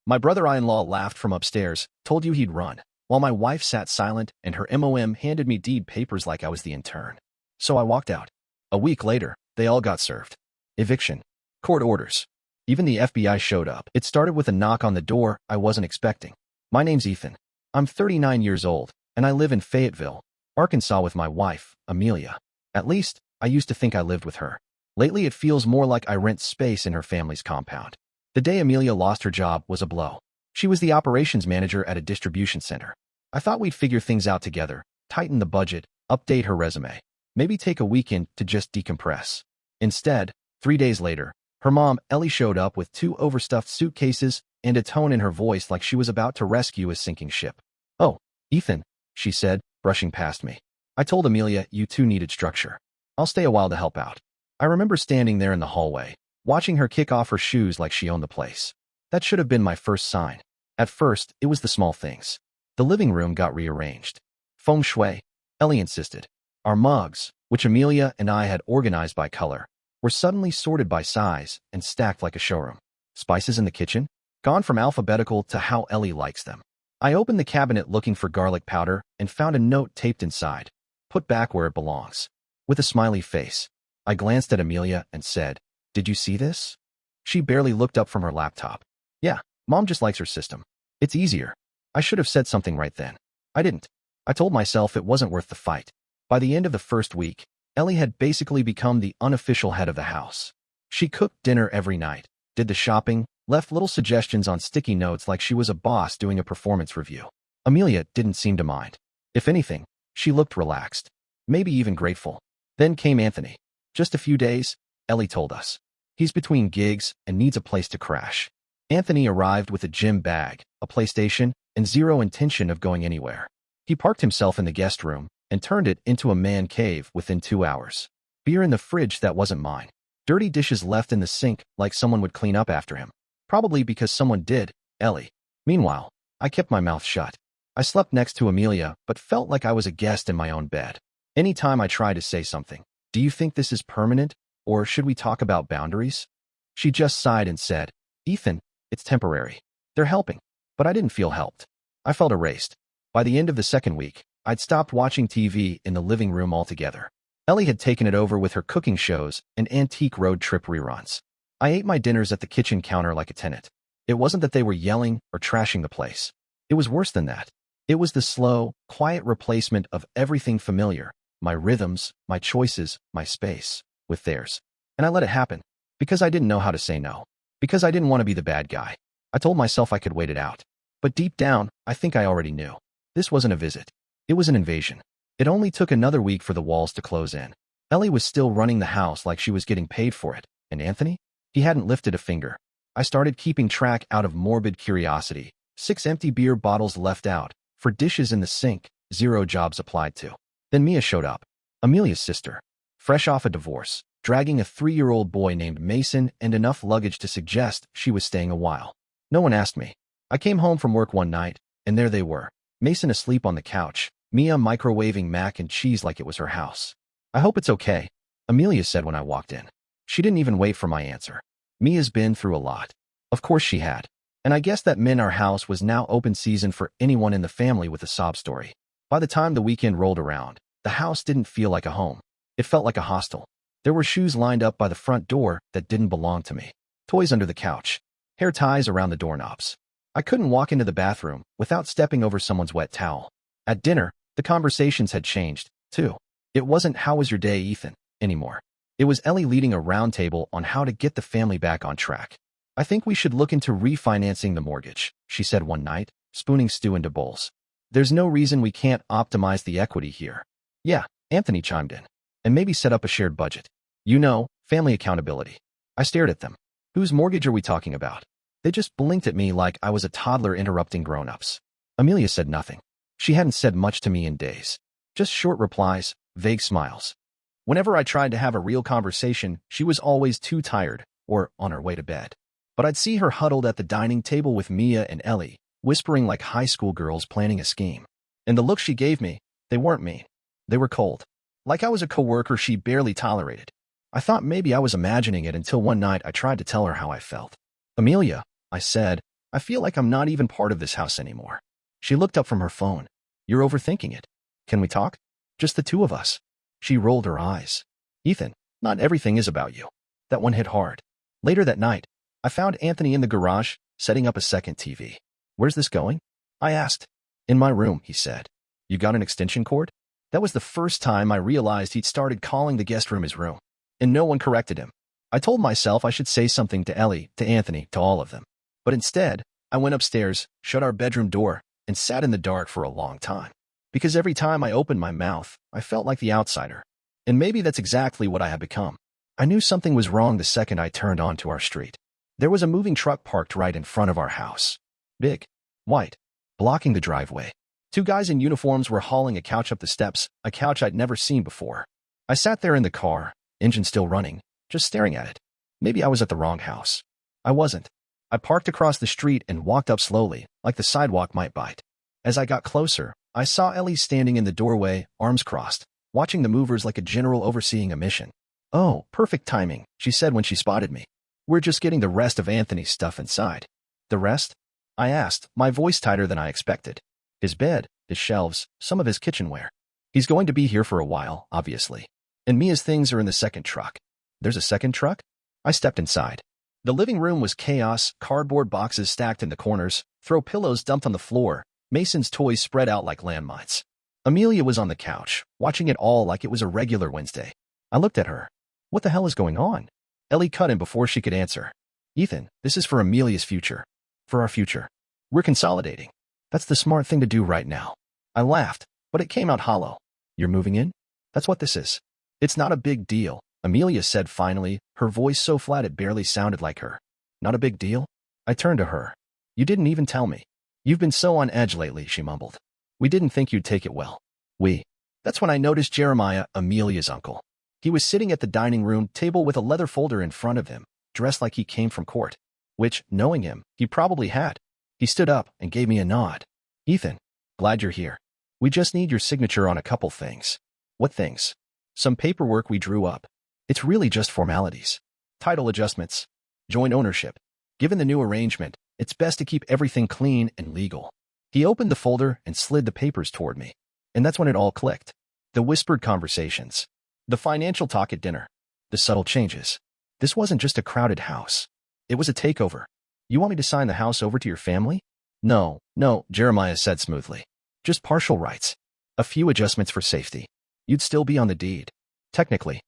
My brother-in-law laughed from upstairs, told you he'd run, while my wife sat silent and her MOM handed me deed papers like I was the intern. So I walked out. A week later, they all got served. Eviction. Court orders. Even the FBI showed up. It started with a knock on the door I wasn't expecting. My name's Ethan. I'm 39 years old, and I live in Fayetteville, Arkansas with my wife, Amelia. At least, I used to think I lived with her. Lately, it feels more like I rent space in her family's compound. The day Amelia lost her job was a blow. She was the operations manager at a distribution center. I thought we'd figure things out together, tighten the budget, update her resume, maybe take a weekend to just decompress. Instead, 3 days later, her mom, Ellie, showed up with 2 overstuffed suitcases and a tone in her voice like she was about to rescue a sinking ship. "Oh, Ethan," she said, brushing past me. "I told Amelia you two needed structure. I'll stay a while to help out." I remember standing there in the hallway, watching her kick off her shoes like she owned the place. That should have been my first sign. At first, it was the small things. The living room got rearranged. Feng shui, Ellie insisted. Our mugs, which Amelia and I had organized by color, were suddenly sorted by size and stacked like a showroom. Spices in the kitchen? Gone from alphabetical to how Ellie likes them. I opened the cabinet looking for garlic powder and found a note taped inside. "Put back where it belongs." With a smiley face, I glanced at Amelia and said, "Did you see this?" She barely looked up from her laptop. "Yeah, Mom just likes her system. It's easier." I should have said something right then. I didn't. I told myself it wasn't worth the fight. By the end of the first week, Ellie had basically become the unofficial head of the house. She cooked dinner every night, did the shopping, left little suggestions on sticky notes like she was a boss doing a performance review. Amelia didn't seem to mind. If anything, she looked relaxed, maybe even grateful. Then came Anthony. Just a few days, Ellie told us. He's between gigs and needs a place to crash. Anthony arrived with a gym bag, a PlayStation, and zero intention of going anywhere. He parked himself in the guest room and turned it into a man cave within 2 hours. Beer in the fridge that wasn't mine. Dirty dishes left in the sink like someone would clean up after him. Probably because someone did, Ellie. Meanwhile, I kept my mouth shut. I slept next to Amelia, but felt like I was a guest in my own bed. Anytime I tried to say something, "Do you think this is permanent, or should we talk about boundaries?" she just sighed and said, "Ethan, it's temporary." They're helping. But I didn't feel helped. I felt erased. By the end of the second week, I'd stopped watching TV in the living room altogether. Ellie had taken it over with her cooking shows and antique road trip reruns. I ate my dinners at the kitchen counter like a tenant. It wasn't that they were yelling or trashing the place. It was worse than that. It was the slow, quiet replacement of everything familiar, my rhythms, my choices, my space, with theirs. And I let it happen, because I didn't know how to say no. Because I didn't want to be the bad guy. I told myself I could wait it out. But deep down, I think I already knew. This wasn't a visit. It was an invasion. It only took another week for the walls to close in. Ellie was still running the house like she was getting paid for it. And Anthony? He hadn't lifted a finger. I started keeping track out of morbid curiosity. 6 empty beer bottles left out. For dishes in the sink, 0 jobs applied to. Then Mia showed up. Amelia's sister. Fresh off a divorce, dragging a 3-year-old boy named Mason and enough luggage to suggest she was staying a while. No one asked me. I came home from work one night, and there they were. Mason asleep on the couch, Mia microwaving mac and cheese like it was her house. "I hope it's okay," Amelia said when I walked in. She didn't even wait for my answer. Mia's been through a lot. Of course she had. And I guess that meant our house was now open season for anyone in the family with a sob story. By the time the weekend rolled around, the house didn't feel like a home. It felt like a hostel. There were shoes lined up by the front door that didn't belong to me. Toys under the couch. Hair ties around the doorknobs. I couldn't walk into the bathroom without stepping over someone's wet towel. At dinner, the conversations had changed, too. It wasn't "How was your day, Ethan?" anymore. It was Ellie leading a roundtable on how to get the family back on track. "I think we should look into refinancing the mortgage," she said one night, spooning stew into bowls. "There's no reason we can't optimize the equity here." "Yeah," Anthony chimed in. "And maybe set up a shared budget. You know, family accountability." I stared at them. "Whose mortgage are we talking about?" They just blinked at me like I was a toddler interrupting grown-ups. Amelia said nothing. She hadn't said much to me in days. Just short replies, vague smiles. Whenever I tried to have a real conversation, she was always too tired or on her way to bed. But I'd see her huddled at the dining table with Mia and Ellie, whispering like high school girls planning a scheme. And the looks she gave me, they weren't mean. They were cold. Like I was a coworker she barely tolerated. I thought maybe I was imagining it until one night I tried to tell her how I felt. "Amelia," I said, I feel like I'm not even part of this house anymore. She looked up from her phone. You're overthinking it. Can we talk? Just the two of us. She rolled her eyes. Ethan, not everything is about you. That one hit hard. Later that night, I found Anthony in the garage, setting up a second TV. Where's this going? I asked. In my room, he said. You got an extension cord? That was the first time I realized he'd started calling the guest room his room. And no one corrected him. I told myself I should say something to Ellie, to Anthony, to all of them. But instead, I went upstairs, shut our bedroom door, and sat in the dark for a long time. Because every time I opened my mouth, I felt like the outsider. And maybe that's exactly what I had become. I knew something was wrong the second I turned onto our street. There was a moving truck parked right in front of our house. Big. White. Blocking the driveway. Two guys in uniforms were hauling a couch up the steps, a couch I'd never seen before. I sat there in the car, engine still running, just staring at it. Maybe I was at the wrong house. I wasn't. I parked across the street and walked up slowly, like the sidewalk might bite. As I got closer, I saw Ellie standing in the doorway, arms crossed, watching the movers like a general overseeing a mission. Oh, perfect timing, she said when she spotted me. We're just getting the rest of Anthony's stuff inside. The rest? I asked, my voice tighter than I expected. His bed, his shelves, some of his kitchenware. He's going to be here for a while, obviously. And Mia's things are in the second truck. There's a second truck? I stepped inside. The living room was chaos, cardboard boxes stacked in the corners, throw pillows dumped on the floor, Mason's toys spread out like landmines. Amelia was on the couch, watching it all like it was a regular Wednesday. I looked at her. What the hell is going on? Ellie cut in before she could answer. Ethan, this is for Amelia's future. For our future. We're consolidating. That's the smart thing to do right now. I laughed, but it came out hollow. You're moving in? That's what this is. It's not a big deal, Amelia said finally, her voice so flat it barely sounded like her. Not a big deal? I turned to her. You didn't even tell me. You've been so on edge lately, she mumbled. We didn't think you'd take it well. That's when I noticed Jeremiah, Amelia's uncle. He was sitting at the dining room table with a leather folder in front of him, dressed like he came from court. Which, knowing him, he probably had. He stood up and gave me a nod. Ethan, glad you're here. We just need your signature on a couple things. What things? Some paperwork we drew up. It's really just formalities. Title adjustments. Joint ownership. Given the new arrangement, it's best to keep everything clean and legal. He opened the folder and slid the papers toward me. And that's when it all clicked. The whispered conversations. The financial talk at dinner. The subtle changes. This wasn't just a crowded house. It was a takeover. You want me to sign the house over to your family? No, Jeremiah said smoothly. Just partial rights. A few adjustments for safety. You'd still be on the deed. Technically.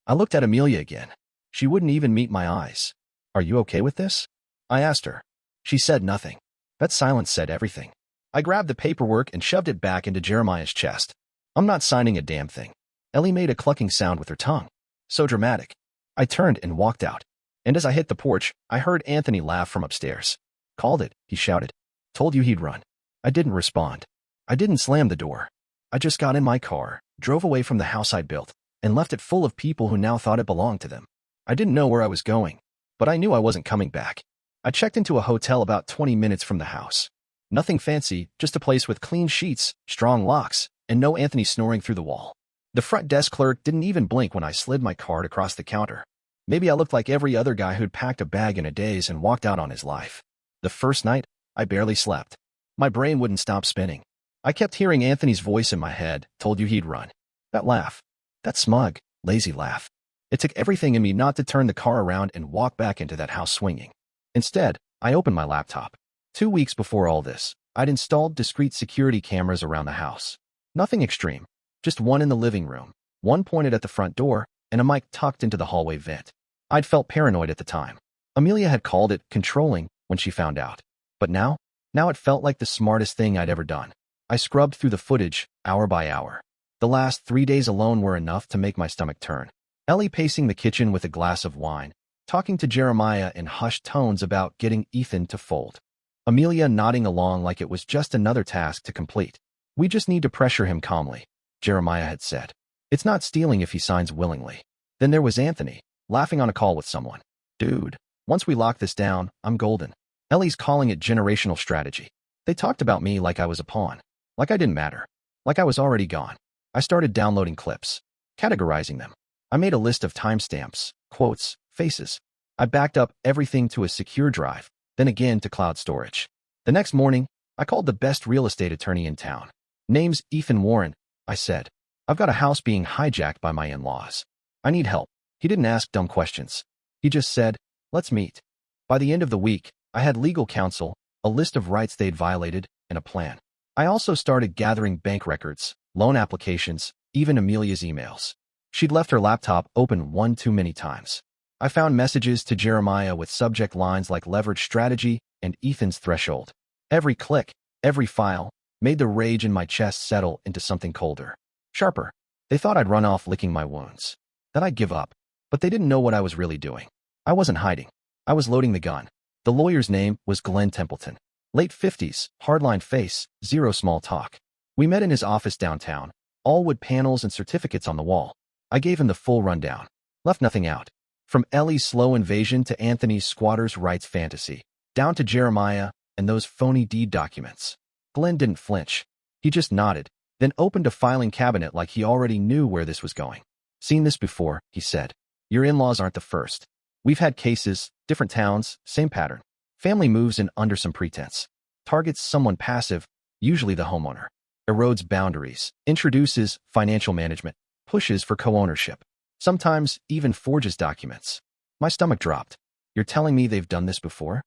I looked at Amelia again. She wouldn't even meet my eyes. Are you okay with this? I asked her. She said nothing. That silence said everything. I grabbed the paperwork and shoved it back into Jeremiah's chest. I'm not signing a damn thing. Ellie made a clucking sound with her tongue. So dramatic. I turned and walked out. And as I hit the porch, I heard Anthony laugh from upstairs. Called it, he shouted. Told you he'd run. I didn't respond. I didn't slam the door. I just got in my car, drove away from the house I'd built, and left it full of people who now thought it belonged to them. I didn't know where I was going, but I knew I wasn't coming back. I checked into a hotel about 20 minutes from the house. Nothing fancy, just a place with clean sheets, strong locks, and no Anthony snoring through the wall. The front desk clerk didn't even blink when I slid my card across the counter. Maybe I looked like every other guy who'd packed a bag in a daze and walked out on his life. The first night, I barely slept. My brain wouldn't stop spinning. I kept hearing Anthony's voice in my head, told you he'd run. That laugh. That smug, lazy laugh. It took everything in me not to turn the car around and walk back into that house swinging. Instead, I opened my laptop. 2 weeks before all this, I'd installed discrete security cameras around the house. Nothing extreme. Just one in the living room, one pointed at the front door, and a mic tucked into the hallway vent. I'd felt paranoid at the time. Amelia had called it controlling when she found out. But now it felt like the smartest thing I'd ever done. I scrubbed through the footage, hour by hour. The last 3 days alone were enough to make my stomach turn. Ellie pacing the kitchen with a glass of wine, talking to Jeremiah in hushed tones about getting Ethan to fold. Amelia nodding along like it was just another task to complete. We just need to pressure him calmly, Jeremiah had said. It's not stealing if he signs willingly. Then there was Anthony, laughing on a call with someone. Dude, once we lock this down, I'm golden. Ellie's calling it generational strategy. They talked about me like I was a pawn. Like I didn't matter. Like I was already gone. I started downloading clips. Categorizing them. I made a list of timestamps, quotes, faces. I backed up everything to a secure drive, then again to cloud storage. The next morning, I called the best real estate attorney in town. Name's Ethan Warren, I said. I've got a house being hijacked by my in-laws. I need help. He didn't ask dumb questions. He just said, let's meet. By the end of the week, I had legal counsel, a list of rights they'd violated, and a plan. I also started gathering bank records, loan applications, even Amelia's emails. She'd left her laptop open one too many times. I found messages to Jeremiah with subject lines like leverage strategy and Ethan's threshold. Every click, every file, made the rage in my chest settle into something colder, sharper. They thought I'd run off licking my wounds, that I'd give up, but they didn't know what I was really doing. I wasn't hiding. I was loading the gun. The lawyer's name was Glenn Templeton. Late 50s, hardline face, zero small talk. We met in his office downtown, all wood panels and certificates on the wall. I gave him the full rundown. Left nothing out. From Ellie's slow invasion to Anthony's squatter's rights fantasy, down to Jeremiah and those phony deed documents. Glenn didn't flinch. He just nodded, then opened a filing cabinet like he already knew where this was going. Seen this before, he said. Your in-laws aren't the first. We've had cases, different towns, same pattern. Family moves in under some pretense. Targets someone passive, usually the homeowner. Erodes boundaries, introduces financial management, pushes for co-ownership. Sometimes even forges documents. My stomach dropped. You're telling me they've done this before?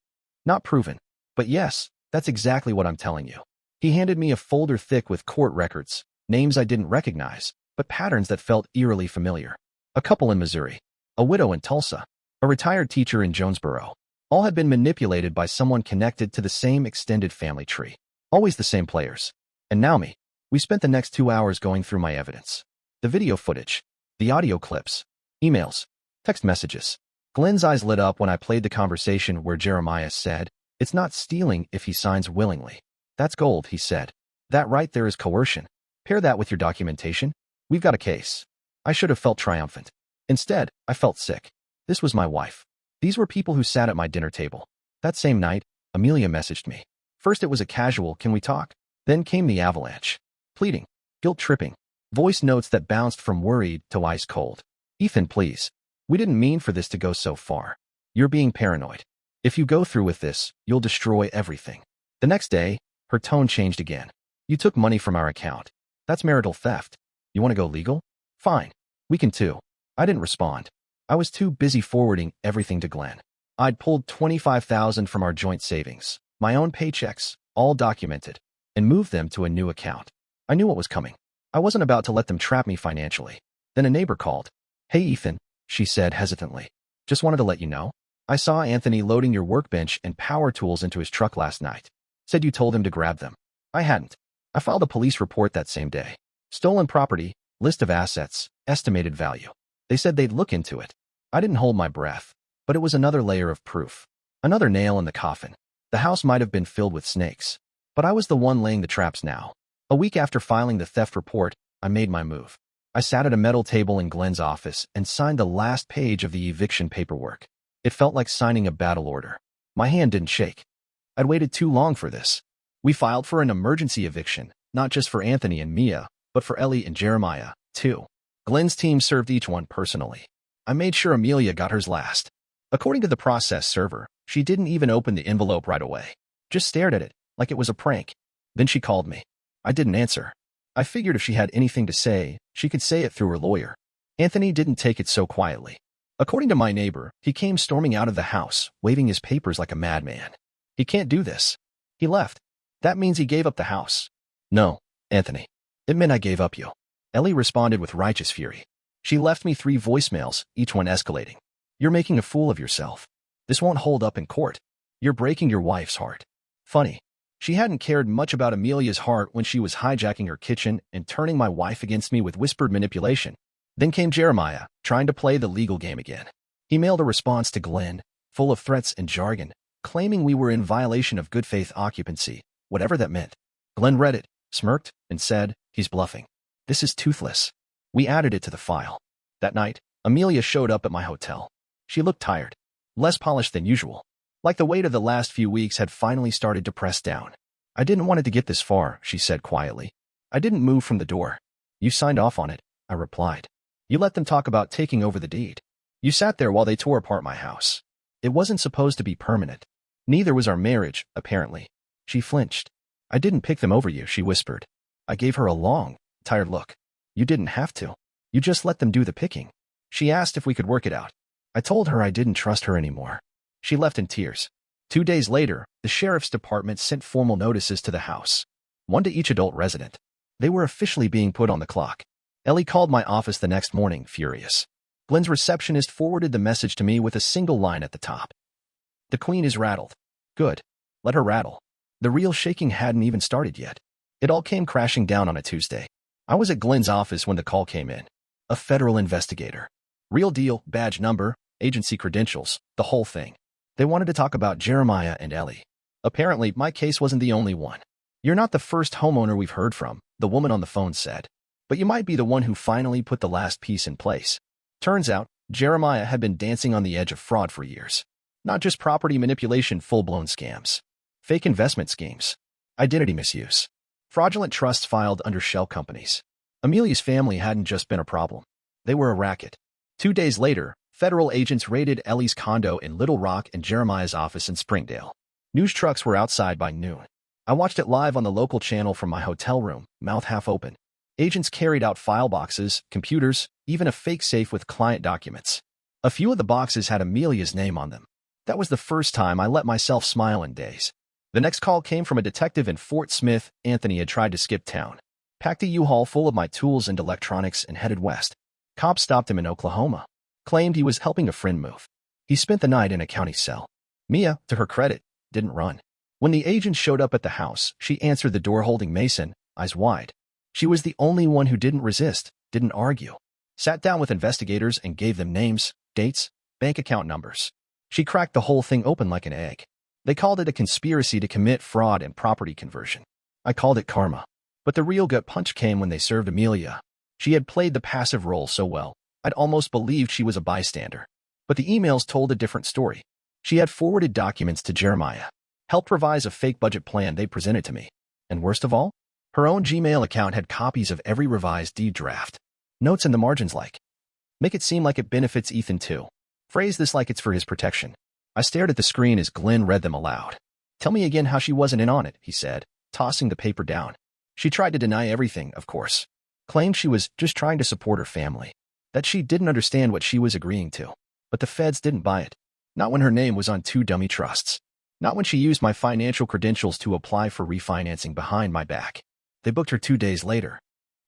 Not proven. But yes, that's exactly what I'm telling you. He handed me a folder thick with court records, names I didn't recognize, but patterns that felt eerily familiar. A couple in Missouri, a widow in Tulsa, a retired teacher in Jonesboro. All had been manipulated by someone connected to the same extended family tree. Always the same players. And now me. We spent the next 2 hours going through my evidence. The video footage, the audio clips, emails, text messages. Glenn's eyes lit up when I played the conversation where Jeremiah said, it's not stealing if he signs willingly. That's gold, he said. That right there is coercion. Pair that with your documentation. We've got a case. I should have felt triumphant. Instead, I felt sick. This was my wife. These were people who sat at my dinner table. That same night, Amelia messaged me. First it was a casual, can we talk? Then came the avalanche. Pleading, guilt-tripping, voice notes that bounced from worried to ice cold. Ethan, please. We didn't mean for this to go so far. You're being paranoid. If you go through with this, you'll destroy everything. The next day, her tone changed again. You took money from our account. That's marital theft. You want to go legal? Fine. We can too. I didn't respond. I was too busy forwarding everything to Glenn. I'd pulled $25,000 from our joint savings, my own paychecks, all documented, and moved them to a new account. I knew what was coming. I wasn't about to let them trap me financially. Then a neighbor called. Hey, Ethan, she said hesitantly. Just wanted to let you know. I saw Anthony loading your workbench and power tools into his truck last night. Said you told him to grab them. I hadn't. I filed a police report that same day. Stolen property, list of assets, estimated value. They said they'd look into it. I didn't hold my breath, but it was another layer of proof. Another nail in the coffin. The house might have been filled with snakes, but I was the one laying the traps now. A week after filing the theft report, I made my move. I sat at a metal table in Glenn's office and signed the last page of the eviction paperwork. It felt like signing a battle order. My hand didn't shake. I'd waited too long for this. We filed for an emergency eviction, not just for Anthony and Mia, but for Ellie and Jeremiah, too. Glenn's team served each one personally. I made sure Amelia got hers last. According to the process server, she didn't even open the envelope right away. Just stared at it, like it was a prank. Then she called me. I didn't answer. I figured if she had anything to say, she could say it through her lawyer. Anthony didn't take it so quietly. According to my neighbor, he came storming out of the house, waving his papers like a madman. He can't do this. He left. That means he gave up the house. No, Anthony. It meant I gave up you. Ellie responded with righteous fury. She left me 3 voicemails, each one escalating. You're making a fool of yourself. This won't hold up in court. You're breaking your wife's heart. Funny. She hadn't cared much about Amelia's heart when she was hijacking her kitchen and turning my wife against me with whispered manipulation. Then came Jeremiah, trying to play the legal game again. He mailed a response to Glenn, full of threats and jargon, claiming we were in violation of good faith occupancy, whatever that meant. Glenn read it, smirked, and said, he's bluffing. This is toothless. We added it to the file. That night, Amelia showed up at my hotel. She looked tired, less polished than usual, like the weight of the last few weeks had finally started to press down. I didn't want it to get this far, she said quietly. I didn't move from the door. You signed off on it, I replied. You let them talk about taking over the deed. You sat there while they tore apart my house. It wasn't supposed to be permanent. Neither was our marriage, apparently. She flinched. I didn't pick them over you, she whispered. I gave her a long, tired look. You didn't have to. You just let them do the picking. She asked if we could work it out. I told her I didn't trust her anymore. She left in tears. 2 days later, the sheriff's department sent formal notices to the house, one to each adult resident. They were officially being put on the clock. Ellie called my office the next morning, furious. Glenn's receptionist forwarded the message to me with a single line at the top. The queen is rattled. Good. Let her rattle. The real shaking hadn't even started yet. It all came crashing down on a Tuesday. I was at Glenn's office when the call came in. A federal investigator. Real deal, badge number, agency credentials, the whole thing. They wanted to talk about Jeremiah and Ellie. Apparently, my case wasn't the only one. You're not the first homeowner we've heard from, the woman on the phone said. But you might be the one who finally put the last piece in place. Turns out, Jeremiah had been dancing on the edge of fraud for years. Not just property manipulation, full-blown scams. Fake investment schemes. Identity misuse. Fraudulent trusts filed under shell companies. Amelia's family hadn't just been a problem. They were a racket. 2 days later, federal agents raided Ellie's condo in Little Rock and Jeremiah's office in Springdale. News trucks were outside by noon. I watched it live on the local channel from my hotel room, mouth half open. Agents carried out file boxes, computers, even a fake safe with client documents. A few of the boxes had Amelia's name on them. That was the first time I let myself smile in days. The next call came from a detective in Fort Smith. Anthony had tried to skip town. Packed a U-Haul full of my tools and electronics and headed west. Cops stopped him in Oklahoma. Claimed he was helping a friend move. He spent the night in a county cell. Mia, to her credit, didn't run. When the agents showed up at the house, she answered the door holding Mason, eyes wide. She was the only one who didn't resist, didn't argue. Sat down with investigators and gave them names, dates, bank account numbers. She cracked the whole thing open like an egg. They called it a conspiracy to commit fraud and property conversion. I called it karma. But the real gut punch came when they served Amelia. She had played the passive role so well, I'd almost believed she was a bystander. But the emails told a different story. She had forwarded documents to Jeremiah, helped revise a fake budget plan they presented to me. And worst of all, her own Gmail account had copies of every revised deed draft. Notes in the margins like, make it seem like it benefits Ethan too. Phrase this like it's for his protection. I stared at the screen as Glenn read them aloud. Tell me again how she wasn't in on it, he said, tossing the paper down. She tried to deny everything, of course. Claimed she was just trying to support her family. That she didn't understand what she was agreeing to. But the feds didn't buy it. Not when her name was on 2 dummy trusts. Not when she used my financial credentials to apply for refinancing behind my back. They booked her 2 days later.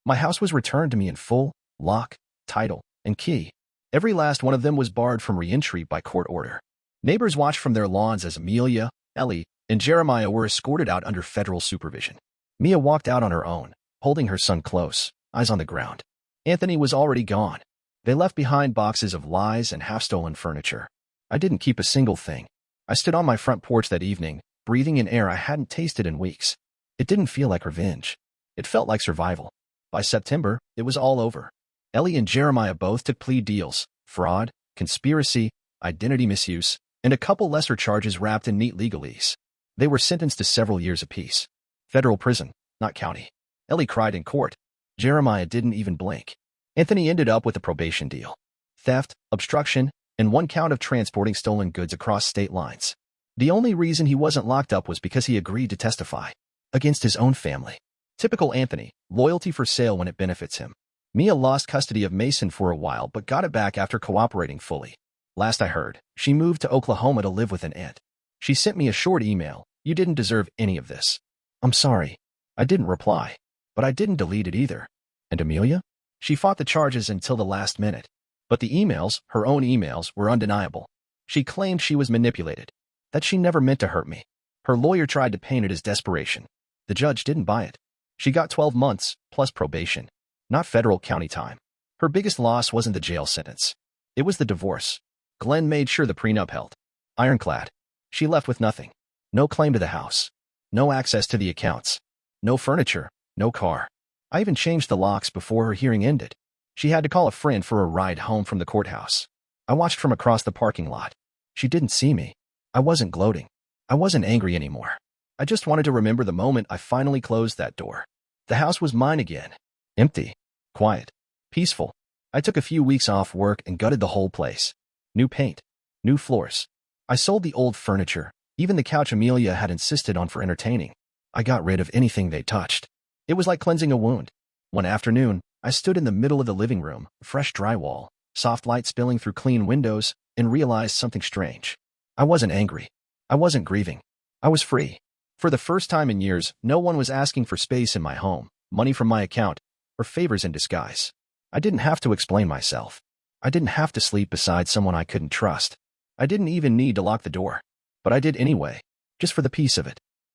My house was returned to me in full, lock, title, and key. Every last one of them was barred from re-entry by court order. Neighbors watched from their lawns as Amelia, Ellie, and Jeremiah were escorted out under federal supervision. Mia walked out on her own, holding her son close, eyes on the ground. Anthony was already gone. They left behind boxes of lies and half-stolen furniture. I didn't keep a single thing. I stood on my front porch that evening, breathing in air I hadn't tasted in weeks. It didn't feel like revenge. It felt like survival. By September, it was all over. Ellie and Jeremiah both took plea deals, fraud, conspiracy, identity misuse, and a couple lesser charges wrapped in neat legalese. They were sentenced to several years apiece. Federal prison, not county. Ellie cried in court. Jeremiah didn't even blink. Anthony ended up with a probation deal. Theft, obstruction, and 1 count of transporting stolen goods across state lines. The only reason he wasn't locked up was because he agreed to testify. Against his own family. Typical Anthony, loyalty for sale when it benefits him. Mia lost custody of Mason for a while but got it back after cooperating fully. Last I heard, she moved to Oklahoma to live with an aunt. She sent me a short email, "You didn't deserve any of this." I'm sorry. I didn't reply. But I didn't delete it either. And Amelia? She fought the charges until the last minute. But the emails, her own emails, were undeniable. She claimed she was manipulated. That she never meant to hurt me. Her lawyer tried to paint it as desperation. The judge didn't buy it. She got 12 months, plus probation. Not federal county time. Her biggest loss wasn't the jail sentence. It was the divorce. Glenn made sure the prenup held. Ironclad. She left with nothing. No claim to the house. No access to the accounts. No furniture. No car. I even changed the locks before her hearing ended. She had to call a friend for a ride home from the courthouse. I watched from across the parking lot. She didn't see me. I wasn't gloating. I wasn't angry anymore. I just wanted to remember the moment I finally closed that door. The house was mine again. Empty. Quiet. Peaceful. I took a few weeks off work and gutted the whole place. New paint. New floors. I sold the old furniture, Even the couch Amelia had insisted on for entertaining. I got rid of anything they touched. It was like cleansing a wound. One afternoon, I stood in the middle of the living room, fresh drywall, soft light spilling through clean windows, and realized something strange. I wasn't angry. I wasn't grieving. I was free. For the first time in years, no one was asking for space in my home, money from my account, or favors in disguise. I didn't have to explain myself. I didn't have to sleep beside someone I couldn't trust. I didn't even need to lock the door. But I did anyway, just for the peace of it.